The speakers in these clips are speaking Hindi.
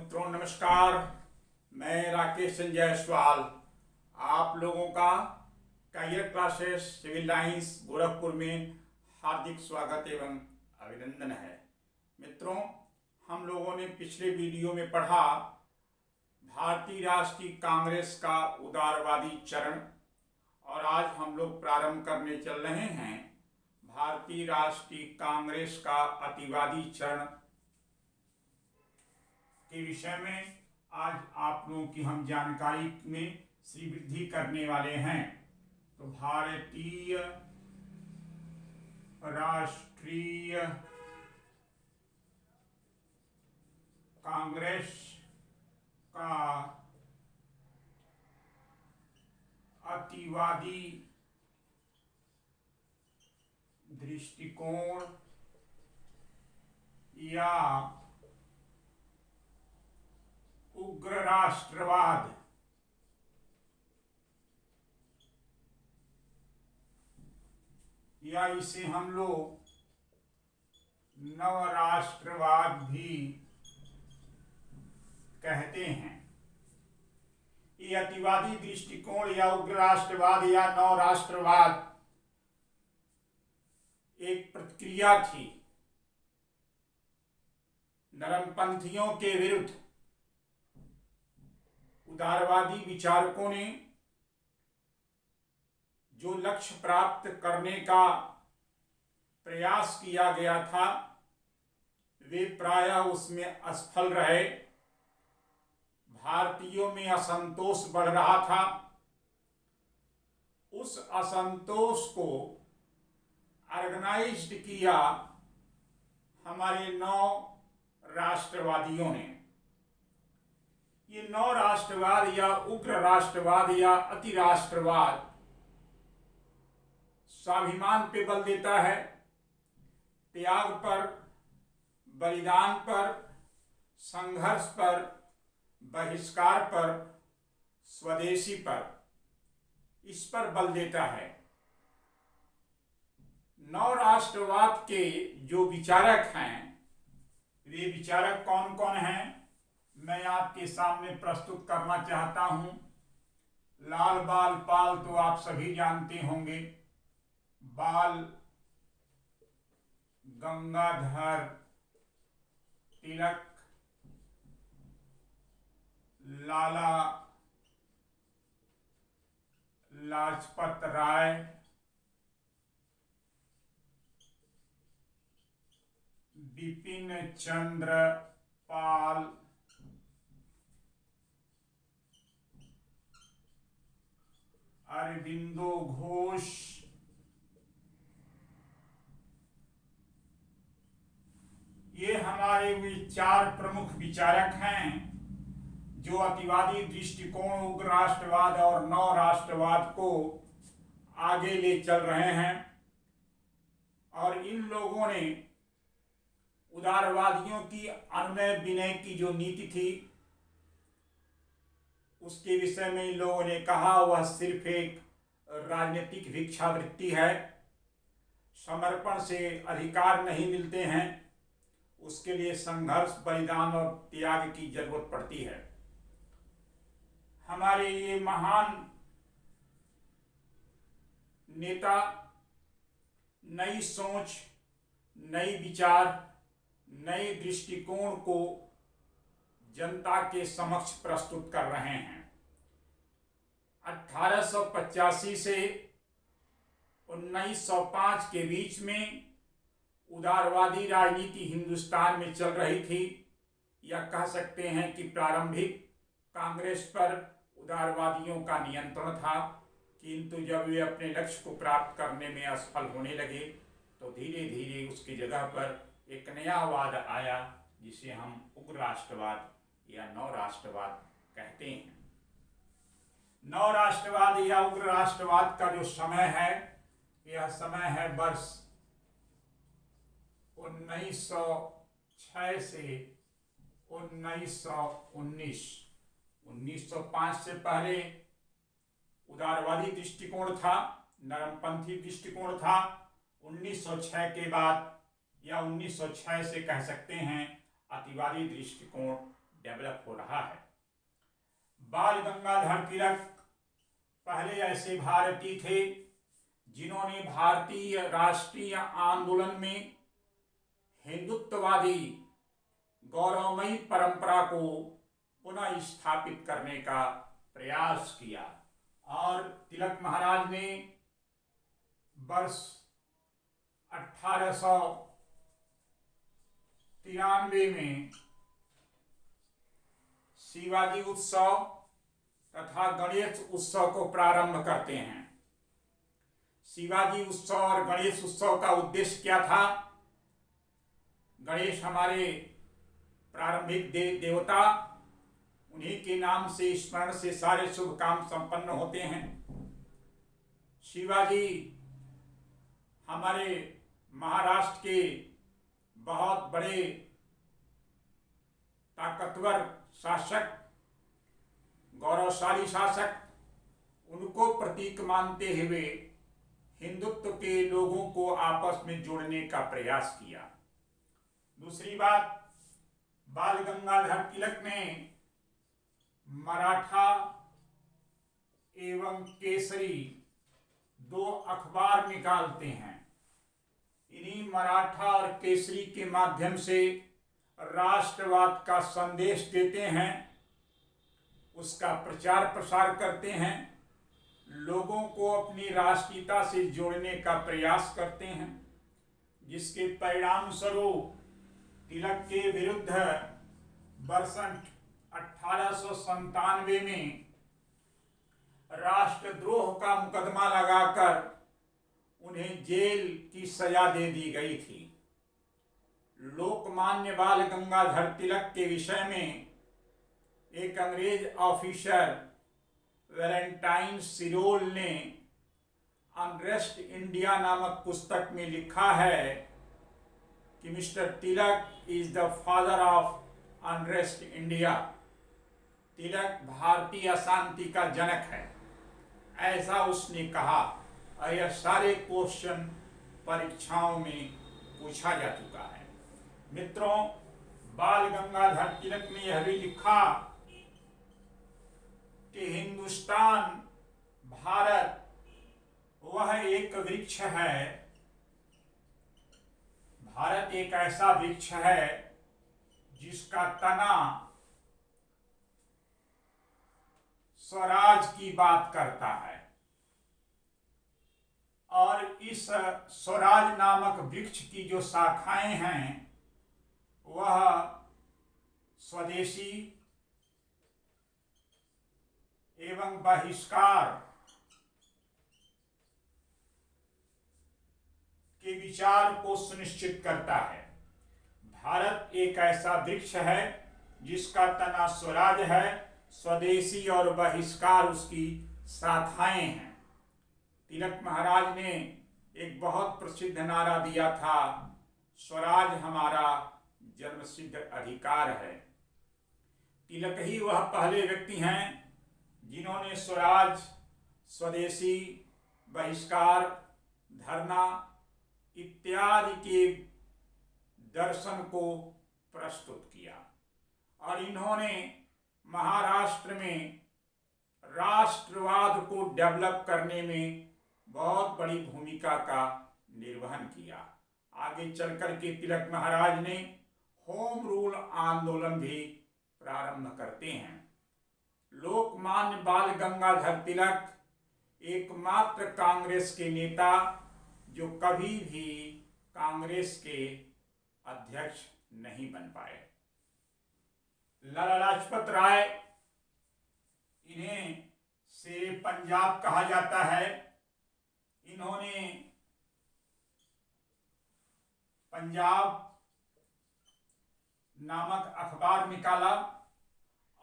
मित्रों नमस्कार। मैं राकेश जायसवाल आप लोगों का career classes civil lines Gorakhpur में हार्दिक स्वागत एवं अभिनंदन है। मित्रों, हम लोगों ने पिछले वीडियो में पढ़ा भारतीय राष्ट्रीय कांग्रेस का उदारवादी चरण और आज हम लोग प्रारंभ करने चल रहे हैं भारतीय राष्ट्रीय कांग्रेस का अतिवादी चरण के विषय में। आज आप लोगों की हम जानकारी में श्री वृद्धि करने वाले हैं। तो भारतीय राष्ट्रीय कांग्रेस का अतिवादी दृष्टिकोण या उग्र राष्ट्रवाद या इसे हम लोग नव राष्ट्रवाद भी कहते हैं। ये अतिवादी दृष्टिकोण या उग्र राष्ट्रवाद या नव राष्ट्रवाद एक प्रतिक्रिया थी नरमपंथियों के विरुद्ध। उदारवादी विचारकों ने जो लक्ष्य प्राप्त करने का प्रयास किया गया था वे प्रायः उसमें असफल रहे। भारतीयों में असंतोष बढ़ रहा था। उस असंतोष को ऑर्गेनाइज्ड किया हमारे नौ राष्ट्रवादियों ने। ये नौ राष्ट्रवाद या उग्र राष्ट्रवाद या अति राष्ट्रवाद स्वाभिमान पे बल देता है, त्याग पर, बलिदान पर, संघर्ष पर, बहिष्कार पर, स्वदेशी पर, इस पर बल देता है। नौ राष्ट्रवाद के जो विचारक हैं वे विचारक कौन कौन हैं मैं आपके सामने प्रस्तुत करना चाहता हूं। लाल बाल पाल तो आप सभी जानते होंगे। बाल गंगाधर तिलक, लाला लाजपत राय, बिपिन चंद्र पाल, अरविंदो घोष, ये हमारे वे चार प्रमुख विचारक हैं जो अतिवादी दृष्टिकोण, उग्र राष्ट्रवाद और नव राष्ट्रवाद को आगे ले चल रहे हैं। और इन लोगों ने उदारवादियों की अनुनय विनय की जो नीति थी उसके विषय में इन लोगों ने कहा वह सिर्फ एक राजनीतिक भिक्षावृत्ति है। समर्पण से अधिकार नहीं मिलते हैं, उसके लिए संघर्ष, बलिदान और त्याग की जरूरत पड़ती है। हमारे ये महान नेता नई सोच, नई विचार, नए दृष्टिकोण को जनता के समक्ष प्रस्तुत कर रहे हैं। 1885 से 1905 के बीच में उदारवादी राजनीति हिंदुस्तान में चल रही थी, या कह सकते हैं कि प्रारंभिक कांग्रेस पर उदारवादियों का नियंत्रण था। किंतु जब वे अपने लक्ष्य को प्राप्त करने में असफल होने लगे तो धीरे धीरे उसकी जगह पर एक नया वाद आया जिसे हम उग्र राष्ट्रवाद या नव राष्ट्रवाद कहते हैं। नव राष्ट्रवाद या उग्र राष्ट्रवाद का जो समय है यह समय है वर्ष 1906 से 1919। 1905 से पहले उदारवादी दृष्टिकोण था, नरमपंथी दृष्टिकोण था। 1906 के बाद या 1906 से कह सकते हैं अतिवादी दृष्टिकोण डेवलप हो रहा है। बाल गंगाधर तिलक पहले ऐसे भारतीय थे जिन्होंने भारतीय राष्ट्रीय आंदोलन में हिंदुत्ववादी गौरवमयी परंपरा को पुनः स्थापित करने का प्रयास किया और तिलक महाराज ने वर्ष 1893 में शिवाजी उत्सव तथा गणेश उत्सव को प्रारंभ करते हैं। शिवाजी उत्सव और गणेश उत्सव का उद्देश्य क्या था? गणेश हमारे प्रारंभिक देवता, उन्हीं के नाम से स्मरण से सारे शुभ काम संपन्न होते हैं। शिवाजी हमारे महाराष्ट्र के बहुत बड़े ताकतवर शासक, गौरवशाली शासक, उनको प्रतीक मानते हुए हिंदुत्व के लोगों को आपस में जोड़ने का प्रयास किया। दूसरी बात, बाल गंगाधर तिलक ने मराठा एवं केसरी 2 अखबार निकालते हैं। इन्हीं मराठा और केसरी के माध्यम से राष्ट्रवाद का संदेश देते हैं, उसका प्रचार प्रसार करते हैं, लोगों को अपनी राष्ट्रीयता से जोड़ने का प्रयास करते हैं, जिसके परिणाम स्वरूप तिलक के विरुद्ध वर्ष 1897 में राष्ट्रद्रोह का मुकदमा लगाकर उन्हें जेल की सजा दे दी गई थी। लोकमान्य बाल गंगाधर तिलक के विषय में एक अंग्रेज ऑफिसर वैलेंटाइन सिरोल ने अनरेस्ट इंडिया नामक पुस्तक में लिखा है कि mister Tilak is the father of unrest India. Tilak भारतीय अशांति का जनक है, ऐसा उसने कहा। और यह सारे क्वेश्चन परीक्षाओं में पूछा जा चुका है। मित्रों, बाल गंगाधर तिलक ने यह भी लिखा कि हिंदुस्तान, भारत वह एक वृक्ष है, भारत एक ऐसा वृक्ष है जिसका तना स्वराज की बात करता है और इस स्वराज नामक वृक्ष की जो शाखाएं हैं वह स्वदेशी एवं बहिष्कार के विचार को सुनिश्चित करता है। भारत एक ऐसा वृक्ष है जिसका तना स्वराज है, स्वदेशी और बहिष्कार उसकी शाखाएं हैं। तिलक महाराज ने एक बहुत प्रसिद्ध नारा दिया था, स्वराज हमारा जन्मसिद्ध अधिकार है। तिलक ही वह पहले व्यक्ति हैं जिन्होंने स्वराज, स्वदेशी, बहिष्कार, धरना इत्यादि के दर्शन को प्रस्तुत किया और इन्होंने महाराष्ट्र में राष्ट्रवाद को डेवलप करने में बहुत बड़ी भूमिका का निर्वहन किया। आगे चलकर के तिलक महाराज ने होम रूल आंदोलन भी प्रारंभ करते हैं। लोकमान्य बाल गंगाधर तिलक एकमात्र कांग्रेस के नेता जो कभी भी कांग्रेस के अध्यक्ष नहीं बन पाए। लाला लाजपत राय, इन्हें शेरे पंजाब कहा जाता है। इन्होंने पंजाब नामक अखबार निकाला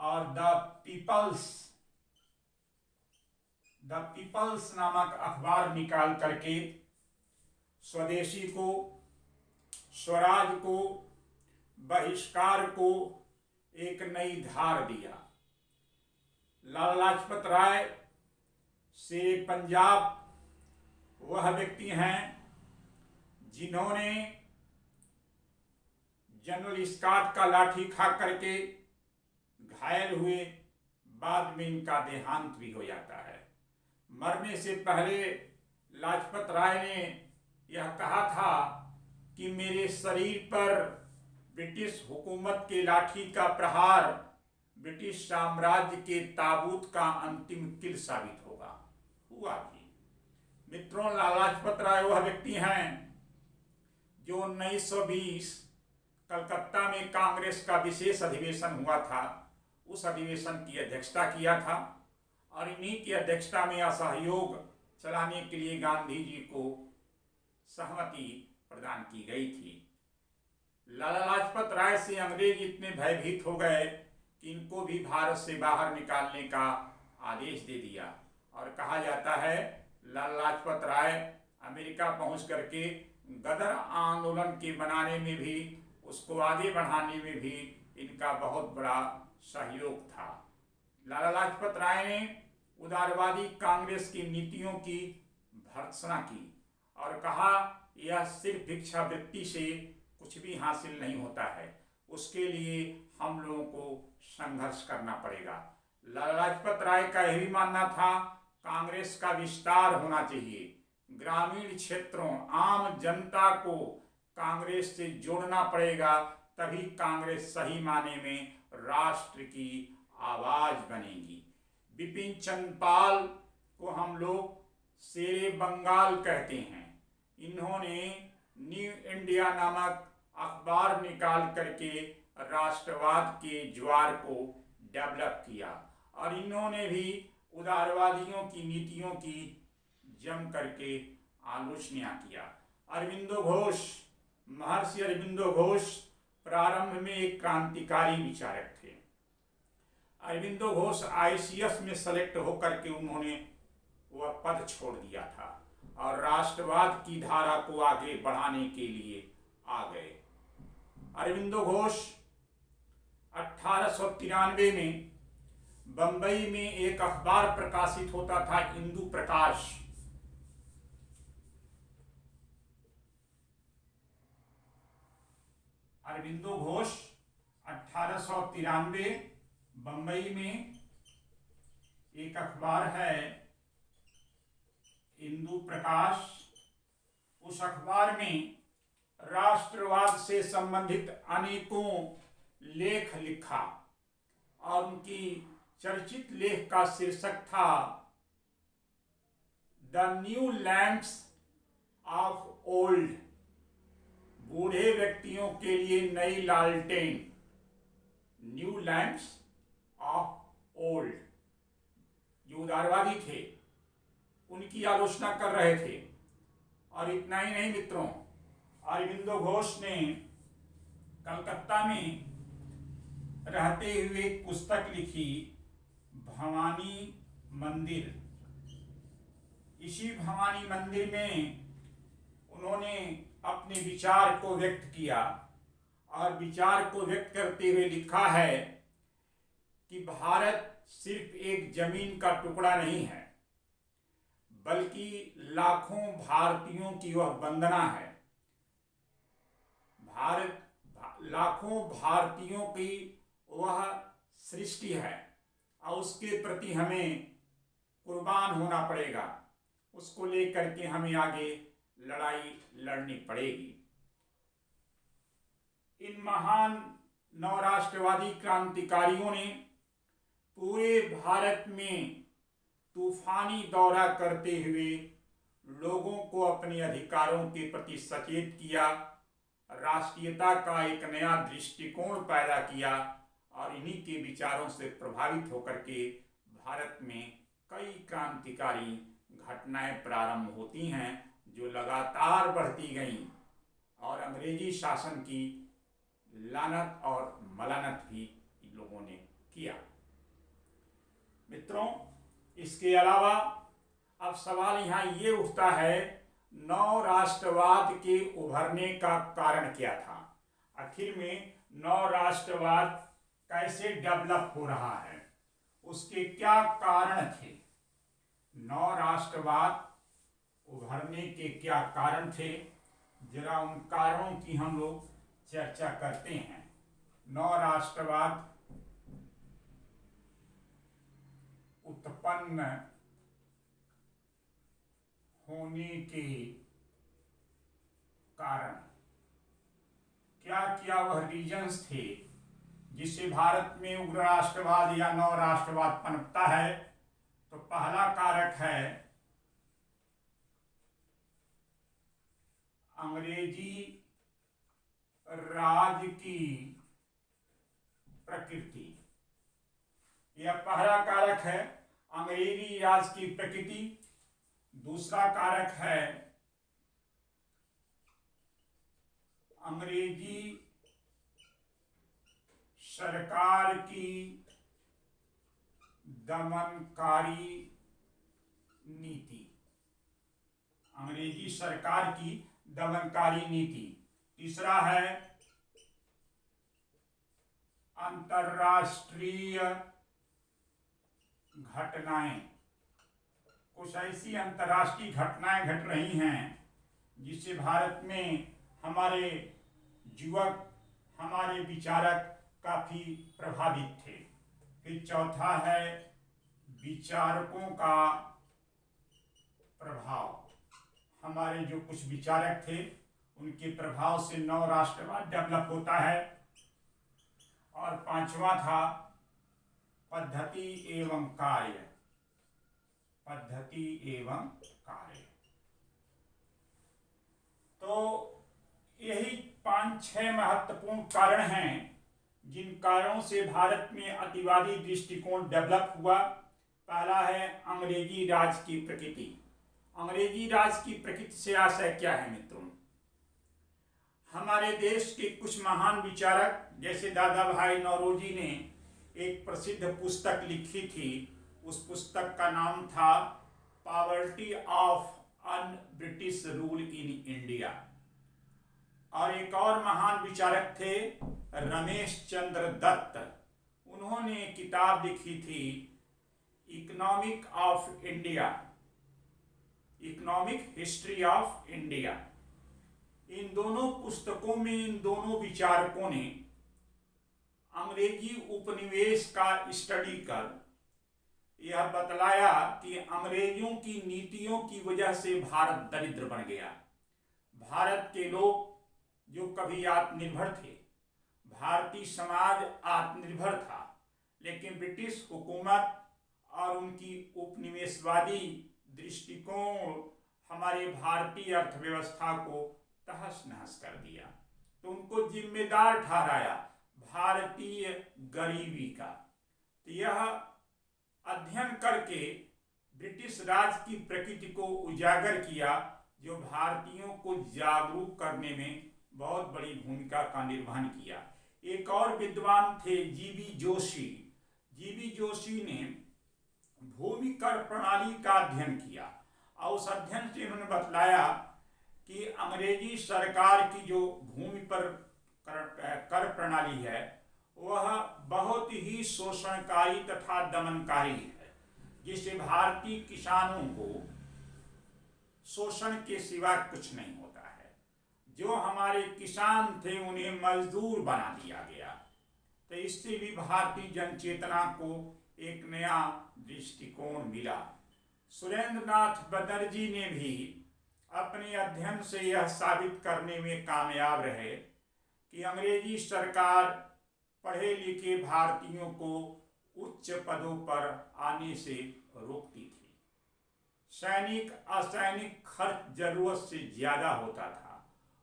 और द पीपल्स नामक अखबार निकाल करके स्वदेशी को, स्वराज को, बहिष्कार को एक नई धार दिया। लाला लाजपत राय शेरे पंजाब वह व्यक्ति हैं जिन्होंने जनरल स्कॉट का लाठी खा करके घायल हुए, बाद में इनका देहांत भी हो जाता है। मरने से पहले लाजपत राय ने यह कहा था कि मेरे शरीर पर ब्रिटिश हुकूमत के लाठी का प्रहार ब्रिटिश साम्राज्य के ताबूत का अंतिम किल साबित होगा। हुआ भी। मित्रों, लाला लाजपत राय वह व्यक्ति हैं जो 1920 कलकत्ता में कांग्रेस का विशेष अधिवेशन हुआ था, उस अधिवेशन की अध्यक्षता किया था और इन्हीं की अध्यक्षता में असहयोग चलाने के लिए गांधी जी को सहमति प्रदान की गई थी। लाला लाजपत राय से अंग्रेज इतने भयभीत हो गए कि इनको भी भारत से बाहर निकालने का आदेश दे दिया और कहा जाता है लाला लाजपत राय अमेरिका पहुंच करके गदर आंदोलन के बनाने में भी, उसको आगे बढ़ाने में भी इनका बहुत बड़ा सहयोग था। लाला लाजपत राय ने उदारवादी कांग्रेस की नीतियों की भर्त्सना की और कहा यह सिर्फ भिक्षावृत्ति से कुछ भी हासिल नहीं होता है, उसके लिए हम लोगों को संघर्ष करना पड़ेगा। लाला लाजपत राय का यह भी मानना था कांग्रेस का विस्तार होना चाहिए, ग्रामीण क्षेत्रों आम जनता को कांग्रेस से जोड़ना पड़ेगा, तभी कांग्रेस सही माने में राष्ट्र की आवाज बनेगी। बिपिन चंद्र पाल को हम लोग शेरे बंगाल कहते हैं। इन्होंने न्यू इंडिया नामक अखबार निकाल करके राष्ट्रवाद के ज्वार को डेवलप किया और इन्होंने भी उदारवादियों की नीतियों की जम करके आलोचना किया। अरविंदो घोष, महर्षि अरविंदो घोष प्रारंभ में एक क्रांतिकारी विचारक थे। अरविंदो घोष ICS में सेलेक्ट होकर के उन्होंने वह पद छोड़ दिया था और राष्ट्रवाद की धारा को आगे बढ़ाने के लिए आ गए। अरविंदो घोष 1893 में बंबई में एक अखबार प्रकाशित होता था, इंदु प्रकाश। अरविंदो घोष 1893 बंबई में एक अखबार है इंदु प्रकाश, उस अखबार में राष्ट्रवाद से संबंधित अनेकों लेख लिखा और उनकी चर्चित लेख का शीर्षक था the new lamps of old, बूढ़े व्यक्तियों के लिए नई लालटेन, न्यू लैंप्स ऑफ ओल्ड। जो उदारवादी थे उनकी आलोचना कर रहे थे। और इतना ही नहीं मित्रों, अरविंदो घोष ने कलकत्ता में रहते हुए एक पुस्तक लिखी भवानी मंदिर। इसी भवानी मंदिर में उन्होंने अपने विचार को व्यक्त किया और विचार को व्यक्त करते हुए लिखा है कि भारत सिर्फ एक जमीन का टुकड़ा नहीं है, बल्कि लाखों भारतीयों की वह वंदना है। भारत लाखों भारतीयों की वह सृष्टि है और उसके प्रति हमें कुर्बान होना पड़ेगा, उसको लेकर के हमें आगे लड़ाई लड़नी पड़ेगी। इन महान नव राष्ट्रवादी क्रांतिकारियों ने पूरे भारत में तूफानी दौरा करते हुए लोगों को अपने अधिकारों के प्रति सचेत किया, राष्ट्रीयता का एक नया दृष्टिकोण पैदा किया और इन्हीं के विचारों से प्रभावित होकर के भारत में कई क्रांतिकारी घटनाएं प्रारंभ होती हैं जो लगातार बढ़ती गईं और अंग्रेजी शासन की लानत और मलानत भी इन लोगों ने किया। मित्रों, इसके अलावा अब सवाल यहाँ ये उठता है, नव राष्ट्रवाद के उभरने का कारण क्या था? आखिर में नव राष्ट्रवाद कैसे डेवलप हो रहा है, उसके क्या कारण थे? नव राष्ट्रवाद उभरने के क्या कारण थे? जरा उन कारणों की हम लोग चर्चा करते हैं। नव राष्ट्रवाद उत्पन्न होने के कारण क्या क्या वह रीजन्स थे जिससे भारत में उग्र राष्ट्रवाद या नव राष्ट्रवाद पनपता है। तो पहला कारक है अंग्रेजी राज की प्रकृति। यह पहला कारक है अंग्रेजी राज की प्रकृति। दूसरा कारक है अंग्रेजी सरकार की दमनकारी नीति। अंग्रेजी सरकार की दमनकारी नीति। तीसरा है अंतर्राष्ट्रीय घटनाएं। कुछ ऐसी अंतर्राष्ट्रीय घटनाएं घट रही हैं जिससे भारत में हमारे युवक, हमारे विचारक काफी प्रभावित थे। फिर चौथा है विचारकों का प्रभाव। हमारे जो कुछ विचारक थे उनके प्रभाव से नव राष्ट्रवाद डेवलप होता है। और पांचवा था पद्धति एवं कार्य। पद्धति एवं कार्य। तो यही 5-6 महत्वपूर्ण कारण हैं जिन कारणों से भारत में अतिवादी दृष्टिकोण डेवलप हुआ। पहला है अंग्रेजी राज की प्रकृति। अंग्रेजी राज की प्रकृति से आशय क्या है मित्रों? हमारे देश के कुछ महान विचारक जैसे दादा भाई नौरोजी ने एक प्रसिद्ध पुस्तक लिखी थी। उस पुस्तक का नाम था poverty of un British rule in India. और एक और महान विचारक थे रमेश चंद्र दत्त। उन्होंने किताब लिखी थी economic of India, economic history of India. इन दोनों पुस्तकों में इन दोनों विचारकों ने अंग्रेजी उपनिवेश का स्टडी कर यह बतलाया कि अंग्रेजों की नीतियों की वजह से भारत दरिद्र बन गया। भारत के लोग जो कभी आत्मनिर्भर थे, भारतीय समाज आत्मनिर्भर था, लेकिन ब्रिटिश हुकूमत और उनकी उपनिवेशवादी दृष्टिकोण हमारे भारतीय अर्थव्यवस्था को तहस नहस कर दिया। तो उनको जिम्मेदार ठहराया भारतीय गरीबी का। तो यह अध्ययन करके ब्रिटिश राज की प्रकृति को उजागर किया, जो भारतीयों को जागरूक करने में बहुत बड़ी भूमिका का निर्वहन किया। एक और विद्वान थे जीबी जोशी। जीबी जोशी ने भूमि कर प्रणाली का अध्ययन किया और उस अध्ययन से उन्होंने बतलाया कि अंग्रेजी सरकार की जो भूमि पर कर प्रणाली है वह बहुत ही शोषणकारी तथा दमनकारी है, जिससे भारतीय किसानों को शोषण के सिवा कुछ नहीं होता है। जो हमारे किसान थे उन्हें मजदूर बना दिया गया। तो इससे भी भारतीय जनचेतना को एक नया दृष्टिकोण मिला। सुरेंद्रनाथ बनर्जी ने भी अपने अध्ययन से यह साबित करने में कामयाब रहे कि अंग्रेजी सरकार पढ़े लिखे भारतीयों को उच्च पदों पर आने से रोकती थी। सैनिक असैनिक खर्च जरूरत से ज्यादा होता था।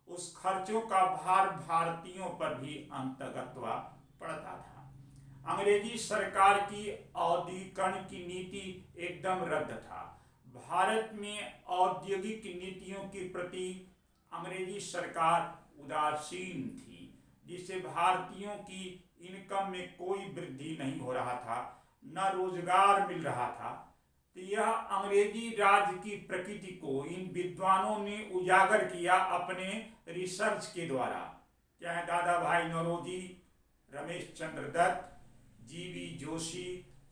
उस खर्चों का भार भारतीयों पर भी अंतगतवा पड़ता था। अंग्रेजी सरकार की औद्योगिकरण की नीति एकदम रद्द था। भारत में औद्योगिक नीतियों के प्रति अंग्रेजी सरकार उदासीन थी, जिससे भारतीयों की इनकम में कोई वृद्धि नहीं हो रहा था, न रोजगार मिल रहा था। तो यह अंग्रेजी राज की प्रकृति को इन विद्वानों ने उजागर किया अपने रिसर्च के द्वारा। चाहे दादा भाई नौरोजी, रमेश चंद्र दत्त, जीबी जोशी,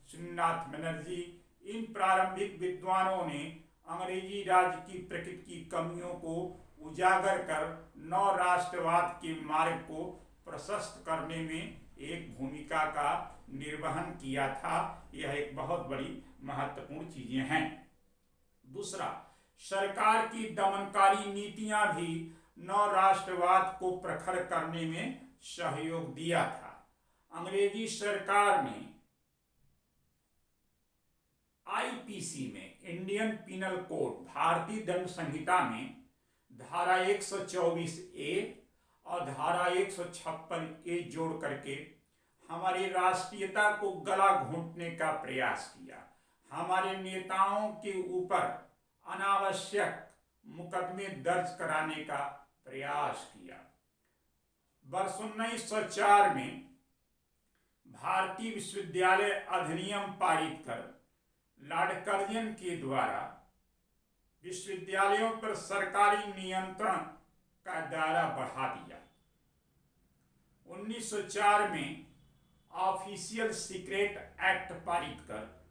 सुरेंद्रनाथ बनर्जी, इन प्रारंभिक विद्वानों ने अंग्रेजी राज की प्रकृति की कमियों को उजागर कर नव राष्ट्रवाद के मार्ग को प्रशस्त करने में एक भूमिका का निर्वहन किया था। यह एक बहुत बड़ी महत्वपूर्ण चीजें हैं। दूसरा, सरकार की दमनकारी नीतियां भी नव राष्ट्रवाद को प्रखर करने में सहयोग दिया था। अंग्रेजी सरकार ने आईपीसी में, इंडियन पिनल कोड, भारतीय दंड संहिता में धारा 124 ए और धारा 156 ए जोड़ करके हमारी राष्ट्रीयता को गला घोंटने का प्रयास किया। हमारे नेताओं के ऊपर अनावश्यक मुकदमे दर्ज कराने का प्रयास किया। वर्ष 1904 में भारतीय विश्वविद्यालय अधिनियम पारित कर लॉर्ड कर्जन के द्वारा विश्वविद्यालयों पर सरकारी नियंत्रण का दायरा बढ़ा दिया। 1904 में ऑफिशियल सीक्रेट एक्ट पारित कर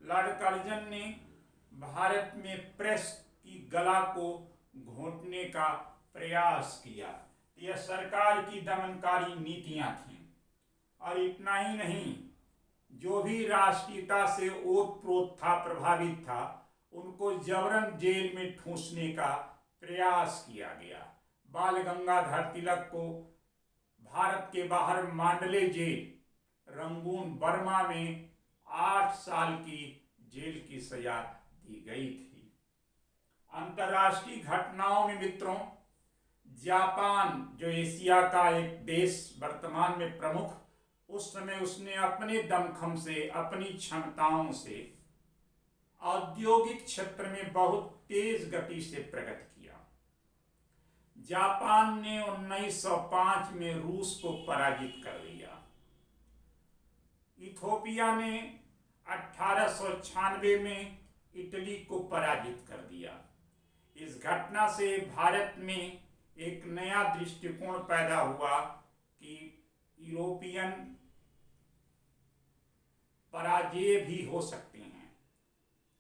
लॉर्ड कर्जन ने भारत में प्रेस की गला को घोंटने का प्रयास किया। यह सरकार की दमनकारी नीतियां थीं। और इतना ही नहीं, जो भी राष्ट्रीयता से ओत-प्रोत था, प्रभावित था, उनको जबरन जेल में ठूंसने का प्रयास किया गया। बाल गंगाधर तिलक को भारत के बाहर मांडले जेल, रंगून, बर्मा में 8 साल की जेल की सजा दी गई थी। अंतर्राष्ट्रीय घटनाओं में मित्रों, जापान जो एशिया का एक देश वर्तमान में प्रमुख, उस समय उसने अपने दमखम से, अपनी क्षमताओं से औद्योगिक क्षेत्र में बहुत तेज गति से प्रगति किया। जापान ने 1905 में रूस को पराजित कर दिया। इथोपिया ने 1896 में इटली को पराजित कर दिया। इस घटना से भारत में एक नया दृष्टिकोण पैदा हुआ कि यूरोपियन पराजय भी हो सकते हैं।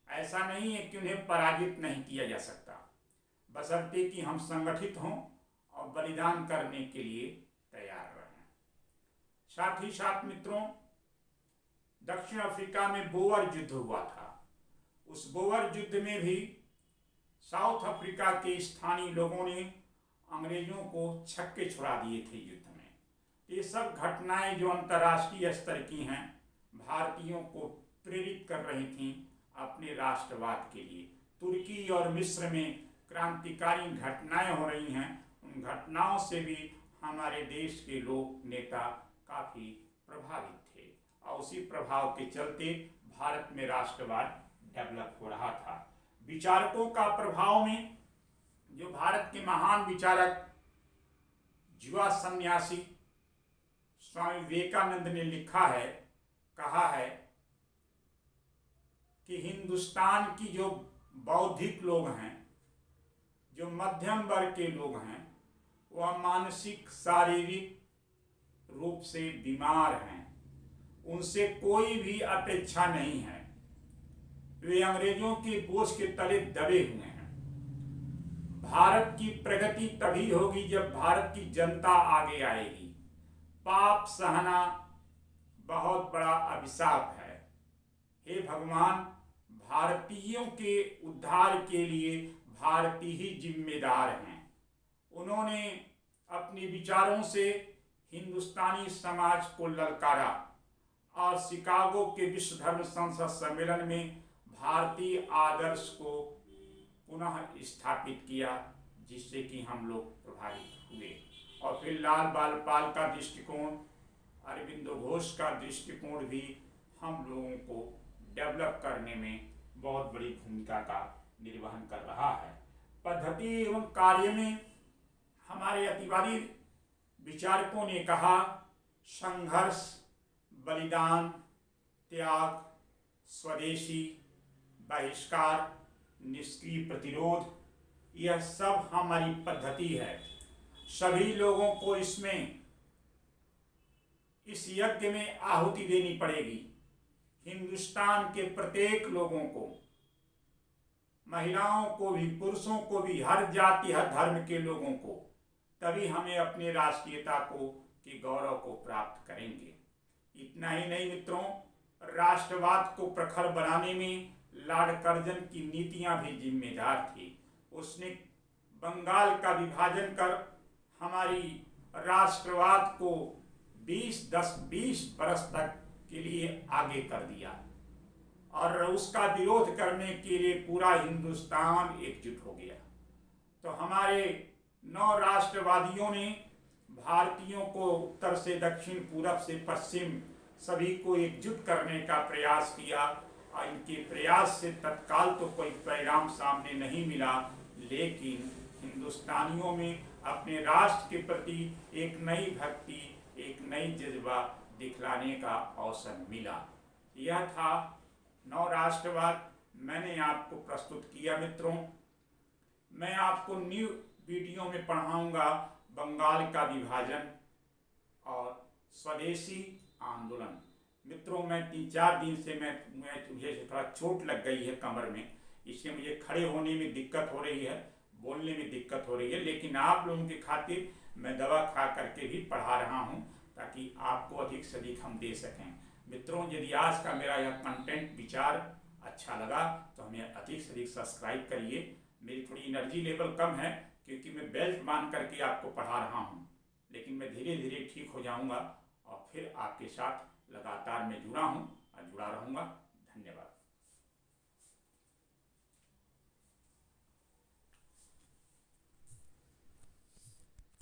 ऐसा नहीं है कि उन्हें पराजित नहीं किया जा सकता, बशर्ते कि हम संगठित हों और बलिदान करने के लिए तैयार रहें। साथ ही साथ मित्रों, दक्षिण अफ्रीका में बोअर युद्ध हुआ था। उस बोअर युद्ध में भी साउथ अफ्रीका के स्थानीय लोगों ने अंग्रेजों को छक्के छुड़ा दिए थे युद्ध में। ये सब घटनाएं जो अंतर्राष्ट्रीय स्तर की हैं, भारतीयों को प्रेरित कर रही थीं अपने राष्ट्रवाद के लिए। तुर्की और मिस्र में क्रांतिकारी घटनाएं हो रही हैं, उन घटनाओं से भी हमारे देश के लोग, नेता काफ़ी प्रभावित थे और उसी प्रभाव के चलते भारत में राष्ट्रवाद डेवलप हो रहा था। विचारकों का प्रभाव में जो भारत के महान विचारक युवा सन्यासी स्वामी विवेकानंद ने लिखा है, कहा है कि हिंदुस्तान की जो बौद्धिक लोग हैं, जो मध्यम वर्ग के लोग हैं, वह मानसिक शारीरिक रूप से बीमार हैं। उनसे कोई भी अपेक्षा नहीं है। वे अंग्रेजों के बोझ के तले दबे हुए हैं। भारत की प्रगति तभी होगी जब भारत की जनता आगे आएगी। पाप सहना बहुत बड़ा अभिशाप है। हे भगवान, भारतीयों के उद्धार के लिए भारतीय ही जिम्मेदार हैं। उन्होंने अपने विचारों से हिंदुस्तानी समाज को ललकारा और शिकागो के विश्व धर्म संसद सम्मेलन में भारतीय आदर्श को पुनः स्थापित किया, जिससे कि हम लोग प्रभावित हुए। और फिर लाल बालपाल का दृष्टिकोण, अरविंदो घोष का दृष्टिकोण भी हम लोगों को डेवलप करने में बहुत बड़ी भूमिका का निर्वहन कर रहा है। पद्धति एवं कार्य में हमारे अतिवादी विचारकों ने कहा, संघर्ष, बलिदान, त्याग, स्वदेशी, बहिष्कार, निष्क्रिय प्रतिरोध, यह सब हमारी पद्धति है। सभी लोगों को इसमें, इस यज्ञ में आहुति देनी पड़ेगी। हिंदुस्तान के प्रत्येक लोगों को, महिलाओं को भी, पुरुषों को भी, हर जाति हर धर्म के लोगों को, तभी हमें अपने राष्ट्रीयता को के गौरव को प्राप्त करेंगे। इतना ही नहीं मित्रों, राष्ट्रवाद को प्रखर बनाने में लॉर्ड कर्जन की नीतियां भी जिम्मेदार थी। उसने बंगाल का विभाजन कर हमारी राष्ट्रवाद को 20 बरस तक के लिए आगे कर दिया और उसका विरोध करने के लिए पूरा हिंदुस्तान एकजुट हो गया। तो हमारे 9 राष्ट्रवादियों ने भारतीयों को उत्तर से दक्षिण, पूरब से पश्चिम सभी को एकजुट करने का प्रयास किया और इनके प्रयास से तत्काल तो कोई परिणाम सामने नहीं मिला, लेकिन हिंदुस्तानियों में अपने राष्ट्र के प्रति एक नई भक्ति, एक नई जज्बा दिखलाने का अवसर मिला। यह था 9 राष्ट्रवाद, मैंने आपको प्रस्तुत किया। मित्रों, मैं आपको न्यू वीडियो में पढ़ाऊंगा बंगाल का विभाजन और स्वदेशी आंदोलन। मित्रों, मैं 3-4 दिन से मुझे थोड़ा चोट लग गई है कमर में, इससे मुझे खड़े होने में दिक्कत हो रही है, बोलने में दिक्कत हो रही है, लेकिन आप लोगों के खातिर मैं दवा खा करके भी पढ़ा रहा हूं ताकि आपको अधिक से अधिक हम दे सकें। मित्रों, यदि आज का मेरा यह कंटेंट विचार अच्छा लगा तो हमें अधिक से अधिक सब्सक्राइब करिए। मेरी थोड़ी एनर्जी लेवल कम है क्योंकि मैं बेल्ट बांध करके आपको पढ़ा रहा हूं, लेकिन मैं धीरे धीरे ठीक हो जाऊंगा और फिर आपके साथ लगातार मैं जुड़ा हूं और जुड़ा रहूंगा। धन्यवाद।